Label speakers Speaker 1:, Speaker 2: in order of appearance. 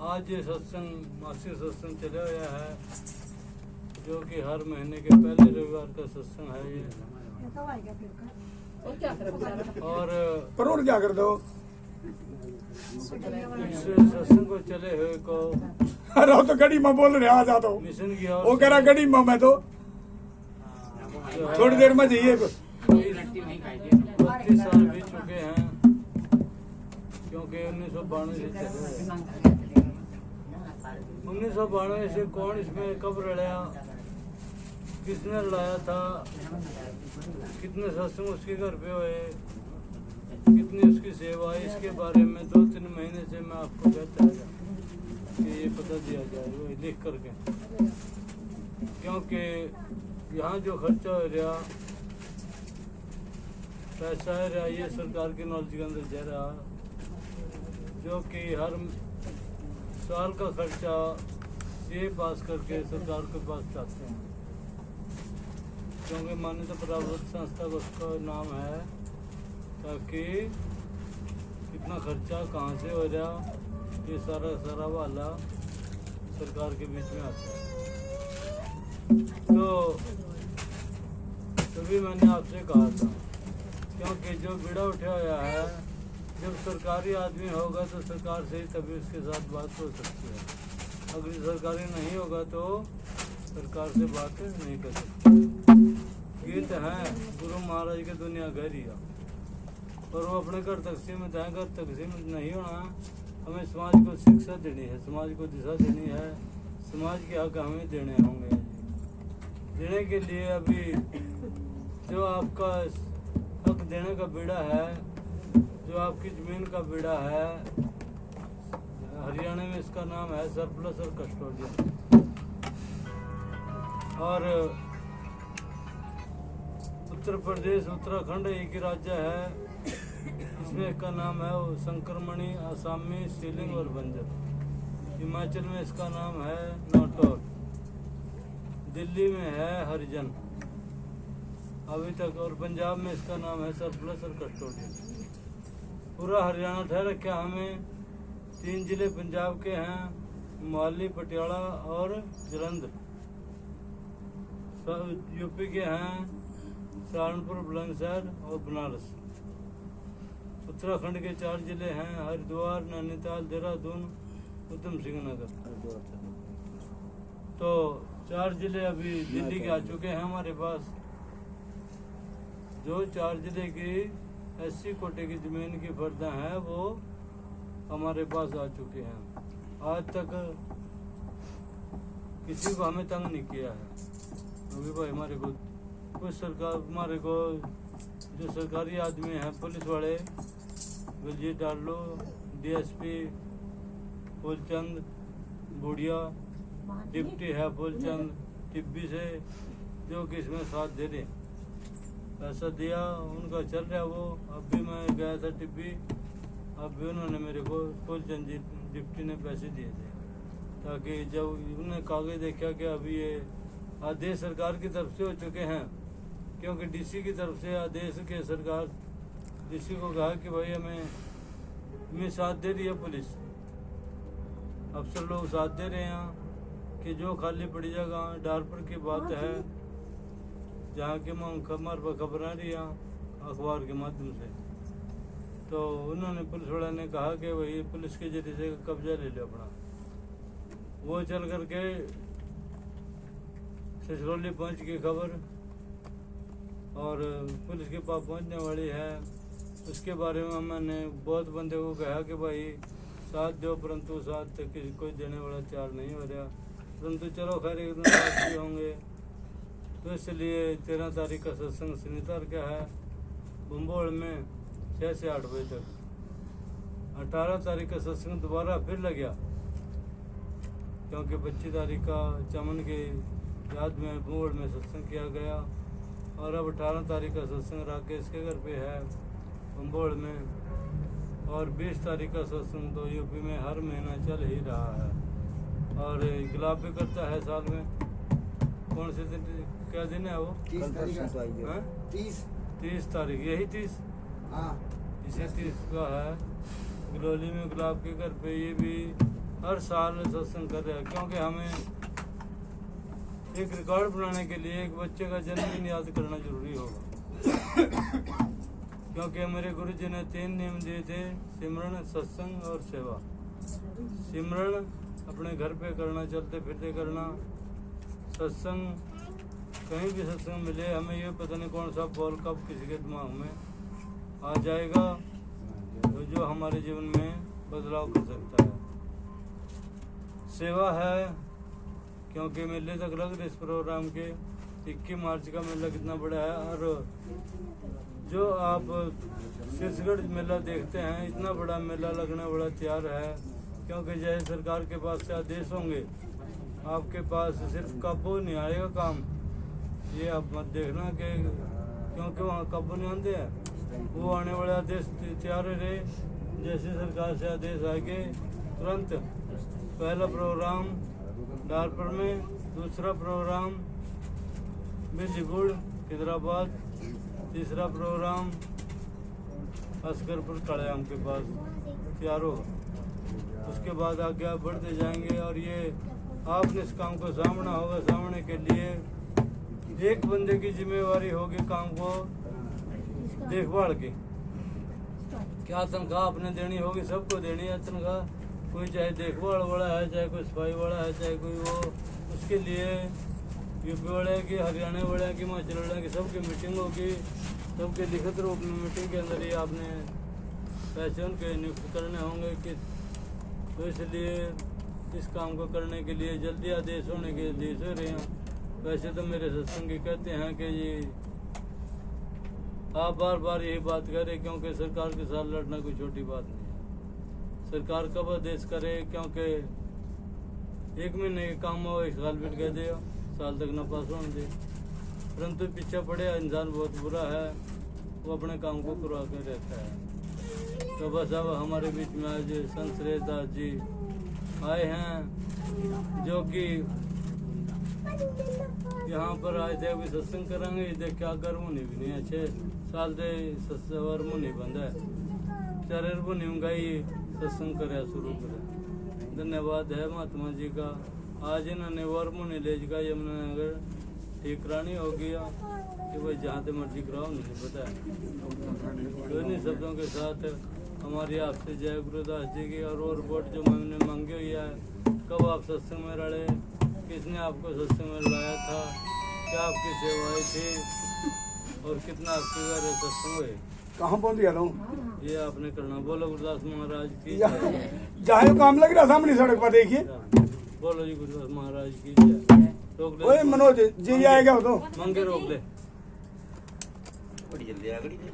Speaker 1: आज ये सत्संग मासिक सत्संग चला हुआ है, जो कि हर महीने के पहले रविवार का सत्संग है ये। और
Speaker 2: पर क्या कर दो
Speaker 1: इस सत्संग को चले हुए को
Speaker 2: अरे तो गड़ी में बोल रहे आ जाता हूँ
Speaker 1: मिशन की
Speaker 2: वो कह रहा गड़ी में मैं तो थोड़ी देर में जाइए
Speaker 1: 32 साल बीत चुके हैं, क्योंकि 1992 से चले। 1992 से कौन इसमें कब लड़ाया, किसने लड़ाया था, कितने सत्संग उसके घर पे हुए, कितनी उसकी सेवा, इसके बारे में 2-3 महीने से मैं आपको कहता था कि ये पता दिया जाए वो लिख करके, क्योंकि यहाँ जो खर्चा हो रहा, पैसा है रहा, ये सरकार की नॉलेज के अंदर जा रहा, जो कि हर साल का खर्चा ये पास करके सरकार के पास जाते हैं, क्योंकि मान्यता प्राप्त संस्था का उसका नाम है, ताकि कितना खर्चा कहाँ से हो रहा, ये सारा वाला सरकार के बीच में आता है। तो तभी मैंने आपसे कहा था, क्योंकि जो बीड़ा उठा हुआ है, जब सरकारी आदमी होगा तो सरकार से ही तभी उसके साथ बात हो सकती है, अगर सरकारी नहीं होगा तो सरकार से बात नहीं कर सकते। गीत है गुरु महाराज के दुनिया गहरिया, और वो अपने घर तक सीमित है, घर तक सीमित नहीं होना। हमें समाज को शिक्षा देनी है, समाज को दिशा देनी है, समाज के हक हमें देने होंगे। देने के लिए अभी जो आपका हक देने का बीड़ा है, जो आपकी ज़मीन का बीड़ा है, हरियाणा में इसका नाम है सरप्लस और कस्टोडियन, और उत्तर प्रदेश उत्तराखंड एक ही राज्य है, इसमें इसका नाम है संक्रमणी, आसामी, सीलिंग और बंजर। हिमाचल में इसका नाम है नौटोर, दिल्ली में है हरिजन अभी तक, और पंजाब में इसका नाम है सरप्लस और कस्टोडियन। पूरा हरियाणा ठहर रखा हमें। 3 जिले पंजाब के हैं, मोहाली, पटियाला और जलंधर। यूपी के हैं सहारनपुर, बुलंदशहर और बनारस। उत्तराखंड के 4 जिले हैं, हरिद्वार, नैनीताल, देहरादून, उधम सिंह नगर। तो 4 जिले अभी दिल्ली के आ चुके हैं हमारे पास। जो 4 जिले की SC कोटे की जमीन की फर्दा हैं वो हमारे पास आ चुके हैं। आज तक किसी को हमें तंग नहीं किया है, क्योंकि भाई हमारे को कुछ सरकार, हमारे को जो सरकारी आदमी हैं, पुलिस वाले, बलजीत डालो, DSP फूलचंद बुढ़िया, डिप्टी है फूलचंद टिब्बी से, जो कि इसमें साथ दे रहे। पैसा दिया उनका चल रहा वो। अब भी मैं गया था टिब्बी, अब भी उन्होंने मेरे को फूलचंद जी डिप्टी ने पैसे दिए थे, ताकि जब उन्होंने कागज देखा कि अभी ये आदेश सरकार की तरफ से हो चुके हैं, क्योंकि DC की तरफ से आदेश के सरकार DC को कहा कि भाई हमें साथ दे रही है पुलिस, अफसर लोग साथ दे रहे हैं कि जो खाली पड़ी जगह डारपुर की बात है, जहाँ के हमारे पर खबर आ रही है अखबार के माध्यम से, तो उन्होंने पुलिस वाला ने कहा कि भाई पुलिस के जरिए से कब्जा ले लो अपना। वो चल करके ससरौली पहुँच की खबर, और पुलिस के पास पहुँचने वाली है। उसके बारे में मैंने बहुत बंदे को कहा कि भाई साथ दो, परंतु साथ तक किसी कोई देने वाला तैयार नहीं हो रहा, परंतु चलो खैर एक दिन साथ भी होंगे। तो इसलिए 13 तारीख का सत्संग शनिवार का है बम्बोड़ में 6 से 8 बजे तक। 18 तारीख का सत्संग दोबारा फिर लग गया, क्योंकि 25 तारीख का चमन के याद में बम्बोड़ में सत्संग किया गया, और अब 18 तारीख का सत्संग राकेश के घर पे है बम्बोड़ में, और 20 तारीख का सत्संग तो यूपी में हर महीना चल ही रहा है। और गिलाप भी करता है साल में। कौन से दिन, क्या दिन है वो?
Speaker 3: 30
Speaker 1: तारीख, यही 30,
Speaker 3: हाँ
Speaker 1: इसी 30 का है। गिलोली में गुलाब के घर पे ये भी हर साल सत्संग कर रहे हैं, क्योंकि हमें एक रिकॉर्ड बनाने के लिए एक बच्चे का जन्मदिन याद करना जरूरी होगा। क्योंकि मेरे गुरु जी ने 3 नियम दिए थे, सिमरन, सत्संग और सेवा। सिमरन अपने घर पे करना, चलते फिरते करना। सत्संग कहीं भी सत्संग मिले, हमें ये पता नहीं कौन सा बोल कब किसी के दिमाग में आ जाएगा तो जो हमारे जीवन में बदलाव कर सकता है। सेवा है, क्योंकि मेले तक लग रहे इस प्रोग्राम के 21 मार्च का मेला कितना बड़ा है। और जो आप शीर्षगढ़ मेला देखते हैं, इतना बड़ा मेला लगने बड़ा तैयार है, क्योंकि जैसे सरकार के पास से आदेश होंगे, आपके पास सिर्फ काबू नहीं आएगा काम, ये आप मत देखना कि क्योंकि वहाँ काबू नहीं आते हैं, वो आने वाले आदेश तैयार रहे। जैसे सरकार से आदेश आएंगे तुरंत पहला प्रोग्राम डारपुर में, दूसरा प्रोग्राम बिजलीपुर हैदराबाद, तीसरा प्रोग्राम असगरपुर कड़ायाम के पास तैयार होगा। उसके बाद आगे आप बढ़ते जाएंगे और ये आपने इस काम को सामना होगा। सामने के लिए एक बंदे की जिम्मेवारी होगी काम को देखभाल की। क्या तनख्वाह आपने देनी होगी, सबको देनी है तनख्वाह। कोई चाहे देखभाल वाला है, चाहे कोई सफाई वाला है, चाहे कोई वो, उसके लिए यूपी वाले की, हरियाणा वाले की, हिमाचल वाले की, सबकी मीटिंग होगी। सबके लिखित रूप में मीटिंग के अंदर ही आपने पैसे उनके नियुक्त करने होंगे कि तो इसलिए इस काम को करने के लिए जल्दी आदेश होने के आदेश हो रहे हैं। वैसे तो मेरे सत्संगी कहते हैं कि ये आप बार बार यही बात करें, क्योंकि सरकार के साथ लड़ना कोई छोटी बात नहीं है। सरकार कब आदेश करे, क्योंकि 1 महीने के काम हो 1 साल बीत गए दे, साल तक न पास होने दे। परंतु पीछे पड़े इंसान बहुत बुरा है, वो अपने काम को करवा के रहता है। तो बस अब हमारे बीच में आज संत सुरेश दास जी आए हैं, जो कि यहाँ पर आए थे। अभी सत्संग करेंगे, देख क्या गर्मुनी भी नहीं है, 6 साल से वर्मुनी बंद है, शरीर को निमगाई सत्संग करे शुरू करे। धन्यवाद है महात्मा जी का। आज इन्होंने वर्मुनी ले का यमुनानगर ठीक करानी हो गया कि भाई जहाँ से मर्जी कराओ, नहीं पता है। तो इन्हीं शब्दों के साथ हमारी आपसे जय गुरुदास जी की। और वो रिपोर्ट जो मैंने मांगी हुई है, कब आप सत्संग में रहे, किसने आपको सत्संग में लाया था, क्या आपकी सेवाएं थी और कितना आपके घर सत्संग हुए,
Speaker 2: कहाँ पहुँच गया था?
Speaker 1: ये आपने करना। बोलो गुरुदास महाराज की
Speaker 2: जहाँ काम लग रहा सामने सड़क पर, देखिए।
Speaker 1: बोलो जी गुरुदास महाराज की जय। रोक ले
Speaker 2: मनोज जी आएगा वो तो
Speaker 1: मंगे रोक ले।
Speaker 3: बड़ी जल्दी आ गई।